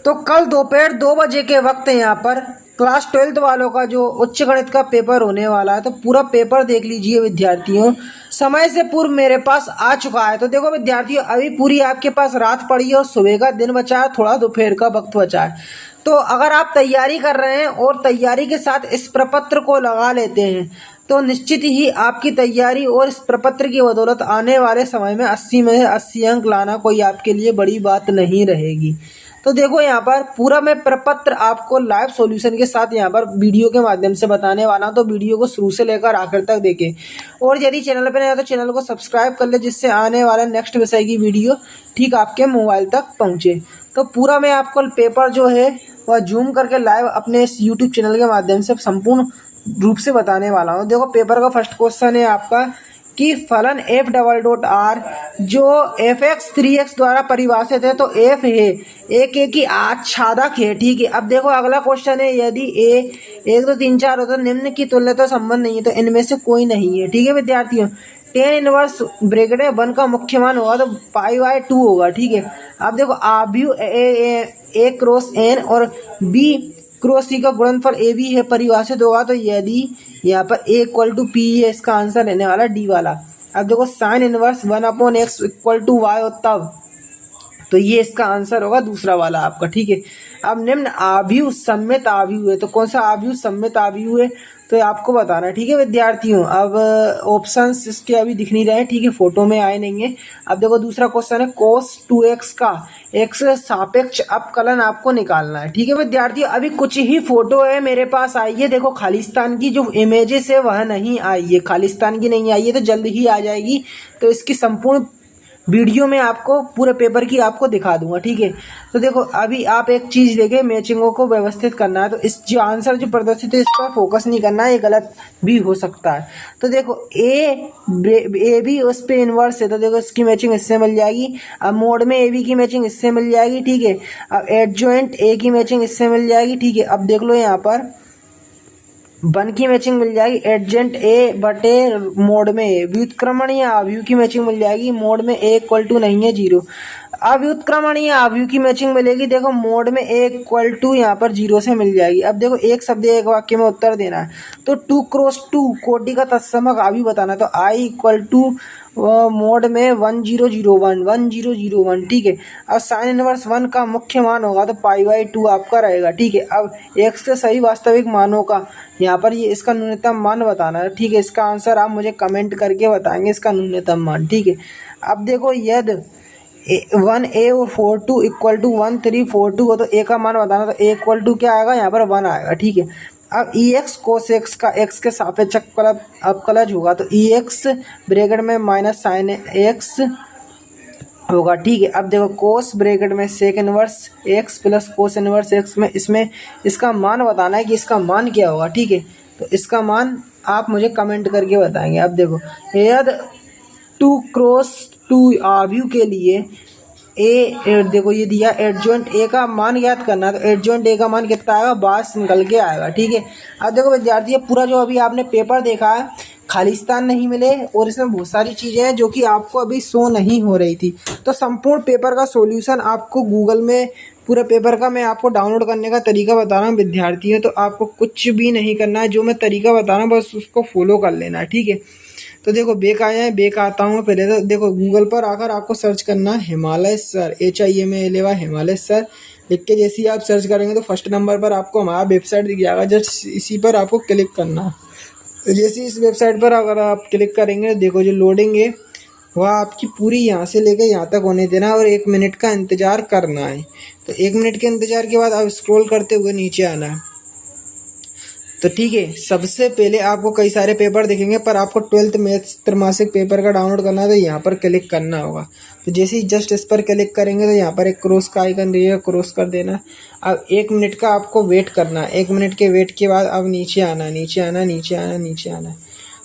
तो कल दोपहर 2 बजे के वक्त यहाँ पर क्लास 12th वालों का जो उच्च गणित का पेपर होने वाला है, तो पूरा पेपर देख लीजिए विद्यार्थियों। समय से पूर्व मेरे पास आ चुका है। तो देखो विद्यार्थियों, अभी पूरी आपके पास रात पड़ी है और सुबह का दिन बचा है, थोड़ा दोपहर का वक्त बचा है। तो अगर आप तैयारी कर रहे हैं और तैयारी के साथ इस प्रपत्र को लगा लेते हैं तो निश्चित ही आपकी तैयारी और इस प्रपत्र की बदौलत आने वाले समय में 80 में से 80 अंक लाना कोई आपके लिए बड़ी बात नहीं रहेगी। तो देखो यहाँ पर पूरा मैं प्रपत्र आपको लाइव सॉल्यूशन के साथ यहाँ पर वीडियो के माध्यम से बताने वाला हूँ। तो वीडियो को शुरू से लेकर आखिर तक देखें और यदि चैनल पर नया है तो चैनल को सब्सक्राइब कर ले, जिससे आने वाला नेक्स्ट विषय की वीडियो ठीक आपके मोबाइल तक पहुँचे। तो पूरा मैं आपको पेपर जो है वह जूम करके लाइव अपने इस यूट्यूब चैनल के माध्यम से संपूर्ण रूप से बताने वाला हूँ। देखो पेपर का फर्स्ट क्वेश्चन है आपका कि फलन f डबल डॉट आर जो fx 3x द्वारा परिभाषित है, तो f है एक ए की आच्छादक है। ठीक है, अब देखो अगला क्वेश्चन है, यदि a 1 2 3 4 हो तो निम्न की तुल्यता संबंध नहीं है, तो इनमें से कोई नहीं है। ठीक है विद्यार्थियों, tan इनवर्स ब्रैकेट में 1 का मुख्य मान होगा तो π/2 होगा। ठीक है, अब देखो आव्यूह a क्रॉस n और b क्रॉस सी का गुणनफल ए बी है परिभाषित होगा, तो यदि यहाँ पर a इक्वल टू पी है, इसका आंसर रहने वाला डी वाला। अब देखो sine inverse 1/x equal to Y हो तब, तो ये इसका आंसर होगा दूसरा वाला आपका। ठीक है, अब निम्न आव्यूह सममित आव्यूह है, तो कौन सा आव्यूह सममित आव्यूह है तो आपको बताना है। ठीक है विद्यार्थियों, अब ऑप्शंस इसके अभी दिख नहीं रहे, ठीक है, फोटो में आए नहीं है। अब देखो दूसरा क्वेश्चन है cos 2x का x सापेक्ष अपकलन आपको निकालना है। ठीक है विद्यार्थियों, अभी कुछ ही फोटो है मेरे पास आई है। देखो खालिस्तान की जो इमेजेस है वह नहीं आई है, खालिस्तान की नहीं आई है, तो जल्द ही आ जाएगी। तो इसकी संपूर्ण वीडियो में आपको पूरे पेपर की आपको दिखा दूंगा। ठीक है, तो देखो अभी आप एक चीज़ देखें, मैचिंगों को व्यवस्थित करना है, तो इस जो आंसर जो प्रदर्शित है इस पर फोकस नहीं करना है, ये गलत भी हो सकता है। तो देखो ए भी उस पर इन्वर्स है, तो देखो इसकी मैचिंग इससे मिल जाएगी। अब मोड में ए बी की मैचिंग इससे मिल जाएगी। ठीक है, अब एडजॉइंट ए की मैचिंग इससे मिल जाएगी। ठीक है, अब देख लो यहाँ पर 1 की मैचिंग मिल जाएगी एडजेंट ए बटे मोड में ए। व्युत्क्रमणीय आव्यूह की मैचिंग मिल जाएगी, मोड में ए इक्वल टू नहीं है 0। अव्युत्क्रमणीय आव्यूह की मैचिंग मिलेगी, देखो मोड में ए इक्वल टू यहाँ पर 0 से मिल जाएगी। अब देखो एक शब्द एक वाक्य में उत्तर देना है, तो 2 क्रॉस 2 कोटि का तत्समक आव्यूह बताना, तो आई इक्वल टू मोड में 1001। ठीक है, अब साइन इनवर्स 1 का मुख्य मान होगा तो π/2 आपका रहेगा। ठीक है, अब x के सही वास्तविक मानों का यहाँ पर ये इसका न्यूनतम मान बताना है। ठीक है, इसका आंसर आप मुझे कमेंट करके बताएंगे इसका न्यूनतम मान। ठीक है, अब देखो यदि 1a और 42 इक्वल टू 1342 हो तो a का मान बताना, तो a इक्वल टू क्या आएगा, यहाँ पर 1 आएगा। ठीक है, अब ex cos x का x के सापेक्ष अपकलज होगा, तो ex ब्रैकेट में माइनस साइन x होगा। ठीक है, अब देखो कोस ब्रैकेट में sec inverse x plus cos inverse x में इसमें इसका मान बताना है कि इसका मान क्या होगा। ठीक है, तो इसका मान आप मुझे कमेंट करके बताएंगे। अब देखो यदि 2 क्रॉस 2 आव्यूह के लिए देखो ये दिया एडजॉइंट ए का मान ज्ञात करना, तो एडजॉइंट ए का मान कितना आएगा, 22 निकल के आएगा। ठीक है, अब देखो विद्यार्थी पूरा जो अभी आपने पेपर देखा है, खालिस्तान नहीं मिले और इसमें बहुत सारी चीज़ें हैं जो कि आपको अभी शो नहीं हो रही थी। तो संपूर्ण पेपर का सॉल्यूशन आपको गूगल में पूरे पेपर का मैं आपको डाउनलोड करने का तरीका बता रहा हूँ विद्यार्थी, तो आपको कुछ भी नहीं करना है, जो मैं तरीका बता रहा हूँ बस उसको फॉलो कर लेना है। ठीक है, तो देखो बेक आया है, बेक आता हूँ पहले। तो देखो गूगल पर आकर आपको सर्च करना है Himalaya sir, HIMALY Himalaya sir लिख के जैसे ही आप सर्च करेंगे तो फर्स्ट नंबर पर आपको हमारा वेबसाइट दिख जाएगा, जस्ट इसी पर आपको क्लिक करना है। तो जैसे इस वेबसाइट पर अगर आप क्लिक करेंगे, देखो जो लोडिंग है वह आपकी पूरी यहाँ से लेकर यहाँ तक होने देना है और 1 मिनट का इंतज़ार करना है। तो 1 मिनट के इंतज़ार के बाद आप स्क्रॉल करते हुए नीचे आना है। तो ठीक है, सबसे पहले आपको कई सारे पेपर दिखेंगे, पर आपको 12th मैथ्स त्रैमासिक पेपर का डाउनलोड करना है, तो यहाँ पर क्लिक करना होगा। तो जैसे ही जस्ट इस पर क्लिक करेंगे तो यहाँ पर एक क्रॉस का आइकन दिखेगा, क्रॉस कर देना। अब 1 मिनट का आपको वेट करना है, 1 मिनट के वेट के बाद अब नीचे आना, नीचे आना, नीचे आना, नीचे आना।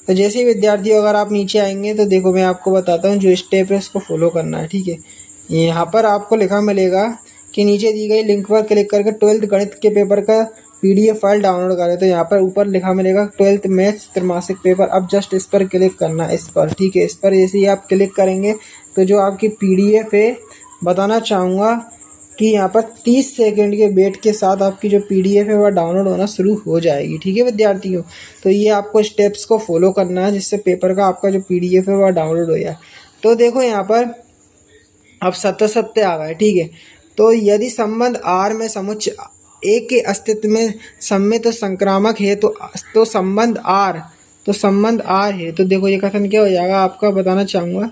तो जैसे ही विद्यार्थी अगर आप नीचे आएंगे तो देखो मैं आपको बताता हूँ जो स्टेप है उसको फॉलो करना है। ठीक है, यहाँ पर आपको लिखा मिलेगा कि नीचे दी गई लिंक पर क्लिक करके 12th गणित के पेपर का PDF फाइल डाउनलोड करें। तो यहाँ पर ऊपर लिखा मिलेगा 12th मैथ्स त्रैमासिक पेपर, अब जस्ट इस पर क्लिक करना है, इस पर। ठीक है, इस पर जैसे ही आप क्लिक करेंगे तो जो आपकी PDF है, बताना चाहूँगा कि यहाँ पर 30 सेकंड के वेट के साथ आपकी जो PDF है वह डाउनलोड होना शुरू हो जाएगी। ठीक है विद्यार्थियों, तो ये आपको स्टेप्स को फॉलो करना है जिससे पेपर का आपका जो PDF है वह डाउनलोड हो जाए। तो देखो यहाँ पर अब सत्य आ गए। ठीक है, तो यदि संबंध R में समुच्चय A के अस्तित्व में सम्मित तो संक्रामक है तो संबंध R है। तो देखो ये कथन क्या हो जाएगा आपका बताना चाहूँगा।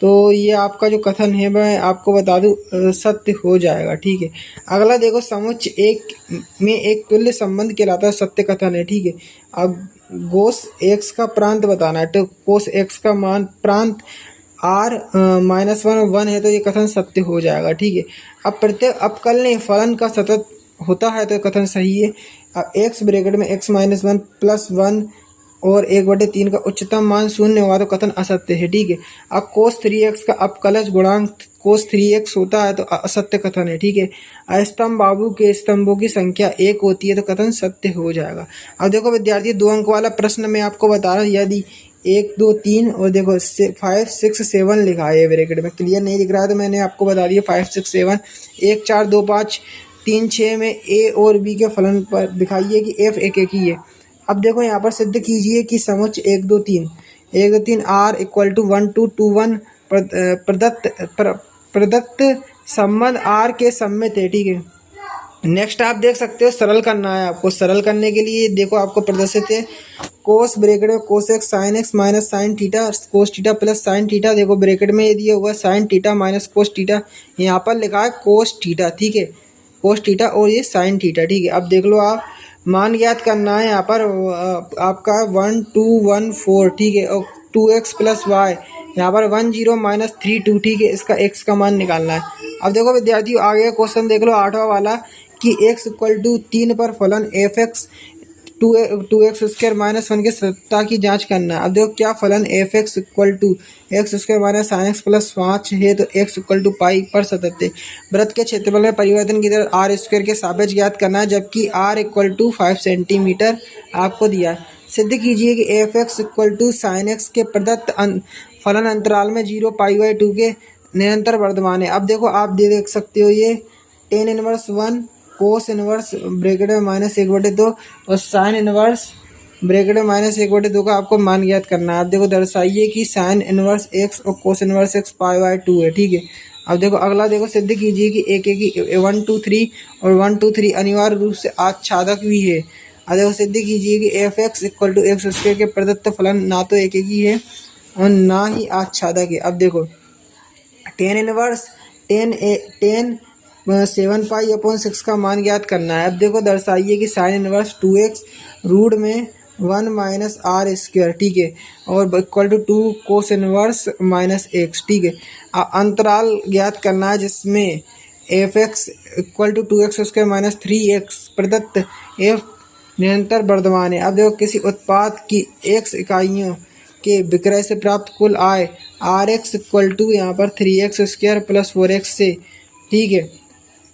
तो ये आपका जो कथन है मैं आपको बता दूं सत्य हो जाएगा। ठीक है, अगला देखो समुच्चय एक में एक तुल्य संबंध कहलाता है, सत्य कथन है। ठीक है, अब कोस x का प्रांत बताना है, तो कोस x का मान प्रांत R -1 है, तो ये कथन सत्य हो जाएगा। ठीक है, अब प्रत्येक अवकलनीय फलन का सतत होता है तो कथन सही है। अब x ब्रैकेट में x-1 + 1 और 1/3 का उच्चतम मान 0 होगा तो कथन असत्य है। ठीक है, अब cos 3x का अपकलज गुणांक cos 3x होता है तो असत्य कथन है। ठीक है, अस्तंभ बाहु के स्तंभों की संख्या 1 होती है तो कथन सत्य हो जाएगा। अब देखो विद्यार्थी 2 अंक वाला प्रश्न मैं आपको बता रहा हूँ, यदि 1 2 3 और देखो 5 6 7 लिखा है ब्रैकेट में, क्लियर नहीं दिख रहा है तो मैंने आपको बता दिया 5 6 7 1 4 2 5 3 6 में A और B के फलन पर दिखाइए कि f एक एक ही है। अब देखो यहाँ पर सिद्ध कीजिए कि समुच्चय 1 2 3 R = 1 2 2 1 प्रदत्त संबंध R के सम्मित है। ठीक है, नेक्स्ट आप देख सकते हो सरल करना है आपको। सरल करने के लिए देखो आपको प्रदर्शित है कोस ब्रैकेट में cos x sine x minus sine theta cos theta plus sine theta. देखो ब्रैकेट में ये दिया हुआ sine theta minus cos theta, यहाँ पर लिखा है कोस थीटा। ठीक है, कोस थीटा और ये साइन थीटा। ठीक है, अब देख लो आप मान ज्ञात करना है यहाँ पर आपका 1 2 1 4। ठीक है, और 2x + y यहाँ पर 1 0 - 3 2। ठीक है, इसका x का मान निकालना है। अब देखो विद्यार्थियों आगे क्वेश्चन देख लो 8वां वाला कि x = 3 पर फलन f(x) 2x² - 1 की सत्यता की जांच करना है। अब देखो क्या फलन f(x) = x² - sin x + 5 है तो x = पाई पर सत्य है। वृत्त के क्षेत्रफल में परिवर्तन की दर r² के सापेक्ष ज्ञात करना है, जबकि r = 5 सेंटीमीटर आपको दिया है। सिद्ध कीजिए कि f(x) = sin x के प्रदत्त फलन अंतराल में 0π/2 के निरंतर वर्धमान है। अब देखो आप देख सकते हो ये tan 1 कोस इनवर्स ब्रैकेट में -1/2 और साइन इनवर्स ब्रैकेट में -1/2 का आपको मान ज्ञात करना है। अब देखो दर्शाइए कि साइन इनवर्स x और कोस इनवर्स x π/2 है। ठीक है, अब देखो अगला देखो सिद्ध कीजिए कि एक एक 1 2 3 और 1 2 3 अनिवार्य रूप से आच्छादक भी है। अब देखो सिद्ध कीजिए कि f(x) = x² के प्रदत्त फलन ना तो एक ही है और ना ही आच्छादक है। अब देखो tan 7π/6 का मान ज्ञात करना है। अब देखो दर्शाइए कि साइन इनवर्स 2x रूट में 1 - r²। ठीक है, और = 2 कोस इनवर्स -x। ठीक है, अंतराल ज्ञात करना है जिसमें f(x) = 2x² - 3x प्रदत्त f निरंतर वर्धमान है। अब देखो किसी उत्पाद की x इकाइयों के विक्रय से प्राप्त कुल आय Rx = यहाँ पर 3x² + 4x से। ठीक है,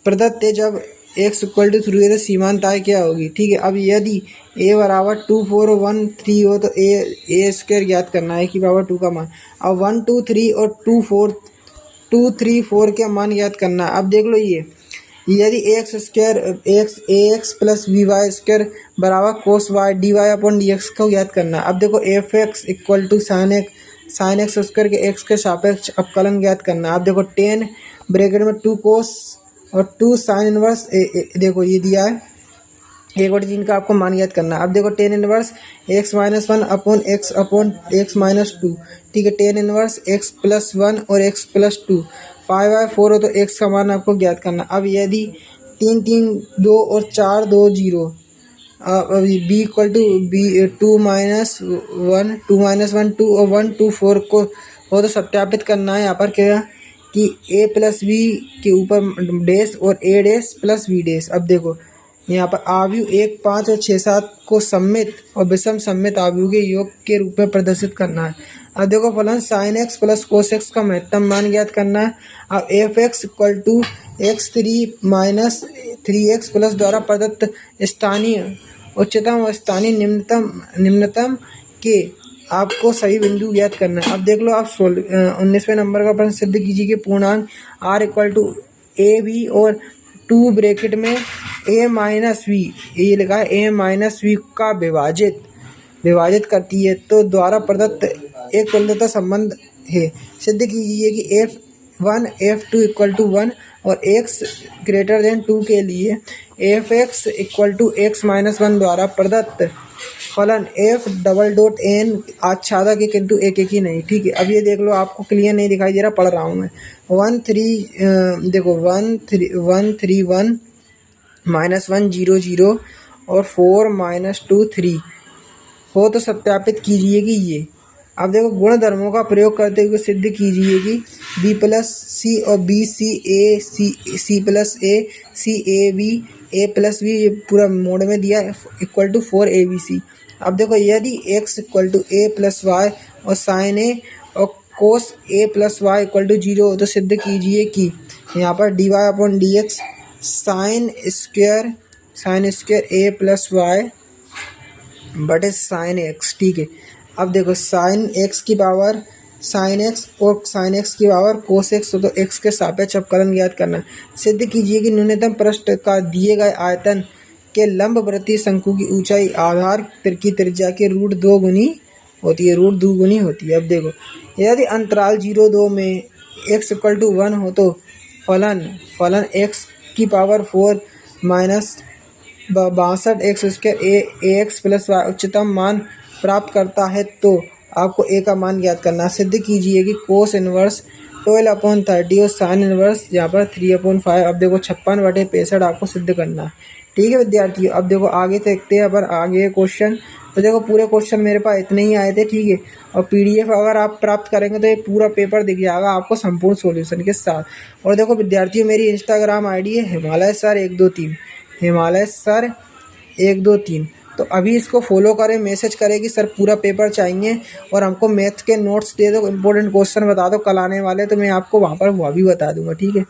प्रदत्त है जब x = शुरू है तो सीमांत आय क्या होगी। ठीक है, अब यदि a = 2 4 1 3 हो तो a² ज्ञात करना है कि /2 का मान। अब 1 2 3 और 2 3 4 के मान ज्ञात करना है। अब देख लो ये यदि ax + by² = cos y dy/dx को ज्ञात करना। अब देखो f(x) = sin x² के x के सापेक्ष अवकलन ज्ञात करना। अब देखो tan ब्रैकेट में 2 cos और 2 sin इनवर्स देखो ये दिया है 1/3 का आपको मान ज्ञात करना। अब देखो tan इनवर्स x-1/x/(2). ठीक है, tan इनवर्स x + 1 और x + 2 π/4 हो तो x का मान आपको ज्ञात करना। अब यदि 3 3 2 और 4 2 0 b = 2 - 1 2 - 1 2 और 1 2 4 को हो तो सत्यापित करना है। यहाँ पर क्या कि a + b के ऊपर डैश और a' + b'। अब देखो यहाँ पर आव्यूह 1 5 और 6 7 को सम्मित और विषम सम्मित आव्यूह के योग के रूप में प्रदर्शित करना है। अब देखो फलन sin x + cos x का महत्तम मान ज्ञात करना है। अब f(x) = x3 - 3x प्लस द्वारा प्रदत्त स्थानीय उच्चतम और स्थानीय निम्नतम के आपको सही बिंदु ज्ञात करना है। अब देख लो आप 19वें नंबर का प्रश्न सिद्ध कीजिए कि पूर्णांक r = a b और 2 ब्रैकेट में a माइनस वी, ये लिखा है a माइनस वी का विभाजित करती है तो द्वारा प्रदत्त एक तुल्यता संबंध है। सिद्ध कीजिए कि f1 f2 इक्वल टू 1 और x ग्रेटर देन 2 के लिए fx equal to x minus 1 द्वारा प्रदत्त फलन f डबल डॉट n आच्छादक के किंतु एक ही नहीं। ठीक है, अब ये देख लो, आपको क्लियर नहीं दिखाई दे रहा, पढ़ रहा हूँ मैं। 1 3 1 माइनस 1 0 0 और 4 माइनस 2 3 हो तो सत्यापित कीजिए कि ये। अब देखो, गुण धर्मों का प्रयोग करते हुए सिद्ध कीजिए कि b प्लस सी और B C A C plus A C A B A plus B, ये पूरा मोड में दिया इक्वल टू 4 ABC। अब देखो, यदि x equal to A plus Y और साइन ए और cos A plus Y equal to 0 हो तो सिद्ध कीजिए कि यहाँ पर dy upon D X sine square A plus Y बटे साइन एक्स। ठीक है, अब देखो, साइन एक्स की पावर साइन एक्स और साइन एक्स की पावर कोस एक्स हो तो एक्स के सापेक्ष अवकलन ज्ञात करना। सिद्ध कीजिए कि न्यूनतम पृष्ठ का दिए गए आयतन के लंबवर्ती शंकु की ऊंचाई आधार की त्रिज्या के √2 गुनी होती है, √2 गुनी होती है। अब देखो, यदि अंतराल 0-2 में x इक्वल टू 1 हो तो फलन x की पावर 4 माइनस 62 एक्स स्क्वायर ए एक्स प्लस वाई उच्चतम मान प्राप्त करता है तो आपको a का मान ज्ञात करना। सिद्ध कीजिए कि कोस इनवर्स 12/30 और साइन इनवर्स यहाँ पर 3/5। अब देखो, 56/65 आपको सिद्ध करना है। ठीक है विद्यार्थियों, अब देखो आगे देखते हैं अपन आगे क्वेश्चन। तो देखो, पूरे क्वेश्चन मेरे पास इतने ही आए थे। ठीक है, और PDF अगर आप प्राप्त करेंगे तो ये पूरा पेपर दिख जाएगा आपको संपूर्ण सॉल्यूशन के साथ। और देखो विद्यार्थियों, मेरी इंस्टाग्राम ID है हिमालय सर 123, हिमालय सर 123। तो अभी इसको फॉलो करें, मैसेज करें कि सर पूरा पेपर चाहिए और हमको मैथ के नोट्स दे दो, इंपॉर्टेंट क्वेश्चन बता दो कल आने वाले, तो मैं आपको वहाँ पर वह भी बता दूंगा। ठीक है।